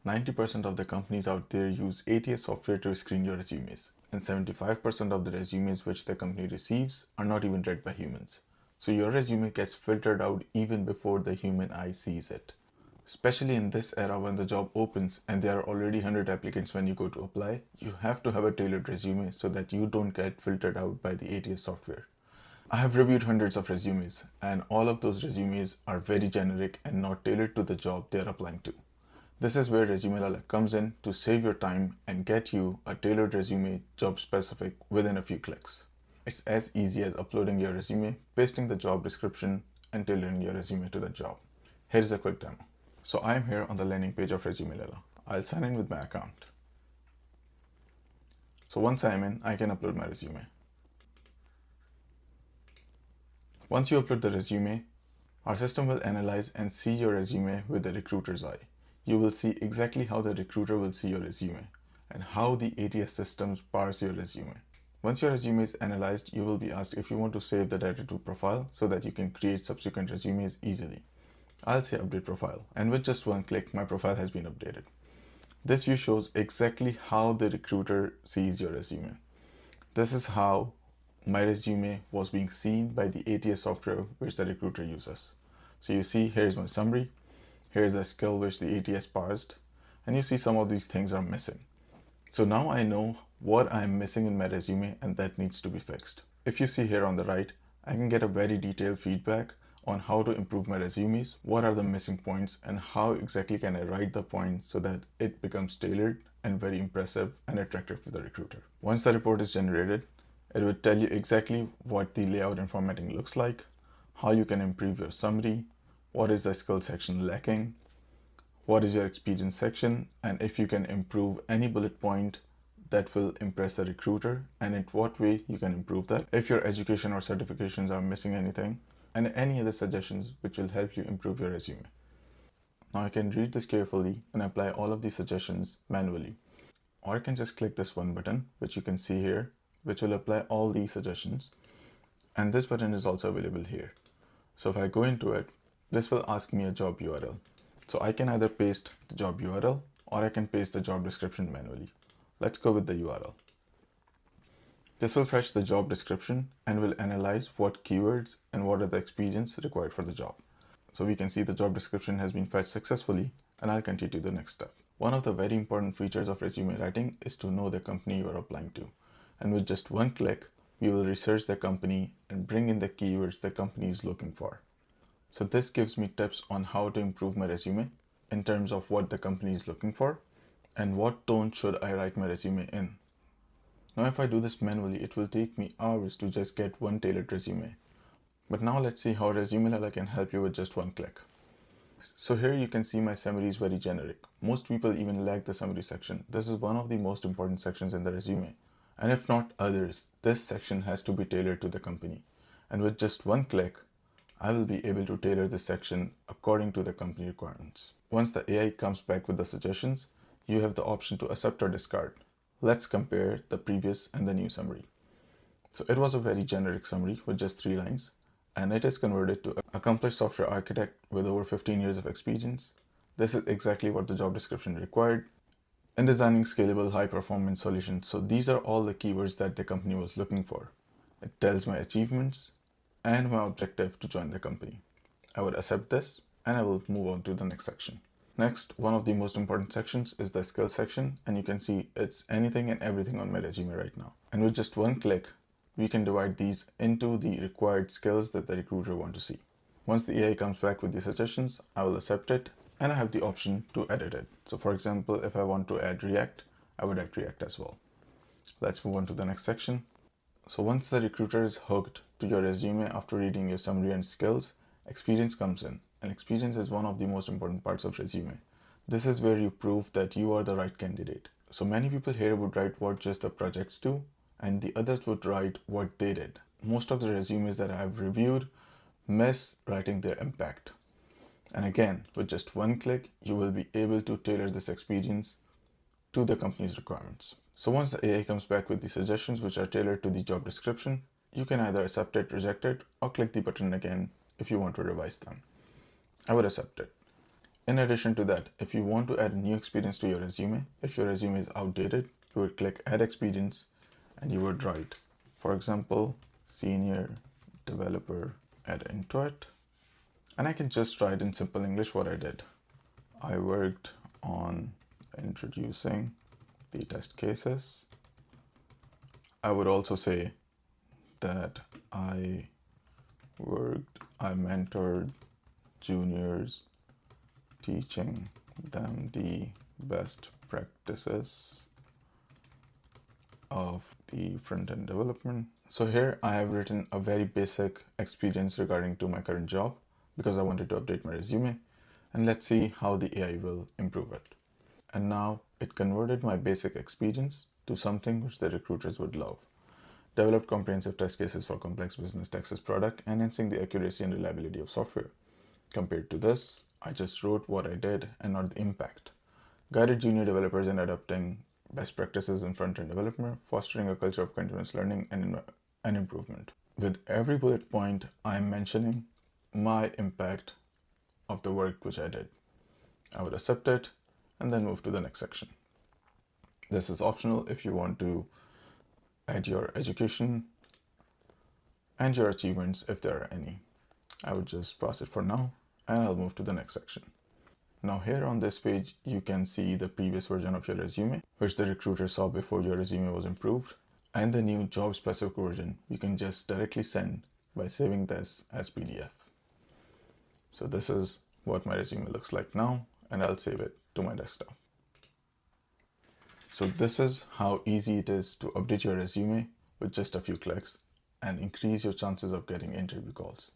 90% of the companies out there use ATS software to screen your resumes, and 75% of the resumes which the company receives are not even read by humans. So your resume gets filtered out even before the human eye sees it. Especially in this era when the job opens and there are already 100 applicants when you go to apply, you have to have a tailored resume so that you don't get filtered out by the ATS software. I have reviewed hundreds of resumes, and all of those resumes are very generic and not tailored to the job they are applying to. This is where Resume Lala comes in to save your time and get you a tailored resume job specific within a few clicks. It's as easy as uploading your resume, pasting the job description, and tailoring your resume to the job. Here's a quick demo. So I'm here on the landing page of Resume Lala. I'll sign in with my account. So once I'm in, I can upload my resume. Once you upload the resume, our system will analyze and see your resume with the recruiter's eye. You will see exactly how the recruiter will see your resume and how the ATS systems parse your resume. Once your resume is analyzed, you will be asked if you want to save the data to profile so that you can create subsequent resumes easily. I'll say update profile, and with just one click, my profile has been updated. This view shows exactly how the recruiter sees your resume. This is how my resume was being seen by the ATS software which the recruiter uses. So you see, here's my summary, here's the skill which the ATS parsed, and you see some of these things are missing. So now I know what I'm missing in my resume and that needs to be fixed. If you see here on the right, I can get a very detailed feedback on how to improve my resumes, what are the missing points, and how exactly can I write the point so that it becomes tailored and very impressive and attractive to the recruiter. Once the report is generated, it will tell you exactly what the layout and formatting looks like, how you can improve your summary, what is the skill section lacking, what is your experience section, and if you can improve any bullet point that will impress the recruiter, and in what way you can improve that, if your education or certifications are missing anything, and any other suggestions which will help you improve your resume. Now I can read this carefully and apply all of these suggestions manually. Or I can just click this one button, which you can see here, which will apply all these suggestions. And this button is also available here. So if I go into it, this will ask me a job URL. So I can either paste the job URL or I can paste the job description manually. Let's go with the URL. This will fetch the job description and will analyze what keywords and what are the experience required for the job. So we can see the job description has been fetched successfully, and I'll continue to the next step. One of the very important features of resume writing is to know the company you are applying to. And with just one click, we will research the company and bring in the keywords the company is looking for. So this gives me tips on how to improve my resume in terms of what the company is looking for and what tone should I write my resume in. Now if I do this manually, it will take me hours to just get one tailored resume. But now let's see how Resume Lala can help you with just one click. So here you can see my summary is very generic. Most people even lack the summary section. This is one of the most important sections in the resume. And if not others, this section has to be tailored to the company. And with just one click, I will be able to tailor this section according to the company requirements. Once the AI comes back with the suggestions, you have the option to accept or discard. Let's compare the previous and the new summary. So it was a very generic summary with just 3 lines, and it is converted to accomplished software architect with over 15 years of experience. This is exactly what the job description required in designing scalable high performance solutions. So these are all the keywords that the company was looking for. It tells my achievements and my objective to join the company. I would accept this and I will move on to the next section. Next, one of the most important sections is the skills section, and you can see it's anything and everything on my resume right now. And with just one click, we can divide these into the required skills that the recruiter wants to see. Once the AI comes back with the suggestions, I will accept it and I have the option to edit it. So for example, if I want to add React, I would add React as well. Let's move on to the next section. So once the recruiter is hooked to your resume after reading your summary and skills, experience comes in. And experience is one of the most important parts of resume. This is where you prove that you are the right candidate. So many people here would write what just the projects do, and the others would write what they did. Most of the resumes that I have reviewed miss writing their impact. And again, with just one click, you will be able to tailor this experience to the company's requirements. So once the AI comes back with the suggestions which are tailored to the job description, you can either accept it, reject it, or click the button again if you want to revise them. I would accept it. In addition to that, if you want to add a new experience to your resume, if your resume is outdated, you would click Add Experience and you would write, for example, Senior Developer, add into it. And I can just write in simple English what I did. I worked on introducing the test cases. I would also say that I mentored juniors, teaching them the best practices of the front-end development. So here I have written a very basic experience regarding to my current job because I wanted to update my resume, and let's see how the AI will improve it. And now it converted my basic experience to something which the recruiters would love. Developed comprehensive test cases for complex business Texas product, enhancing the accuracy and reliability of software. Compared to this, I just wrote what I did and not the impact. Guided junior developers in adopting best practices in front-end development, fostering a culture of continuous learning and improvement. With every bullet point, I'm mentioning my impact of the work which I did. I would accept it and then move to the next section. This is optional if you want to add your education and your achievements if there are any. I would just pass it for now and I'll move to the next section. Now here on this page, you can see the previous version of your resume, which the recruiter saw before your resume was improved, and the new job specific version you can just directly send by saving this as PDF. So this is what my resume looks like now, and I'll save it to my desktop. So this is how easy it is to update your resume with just a few clicks and increase your chances of getting interview calls.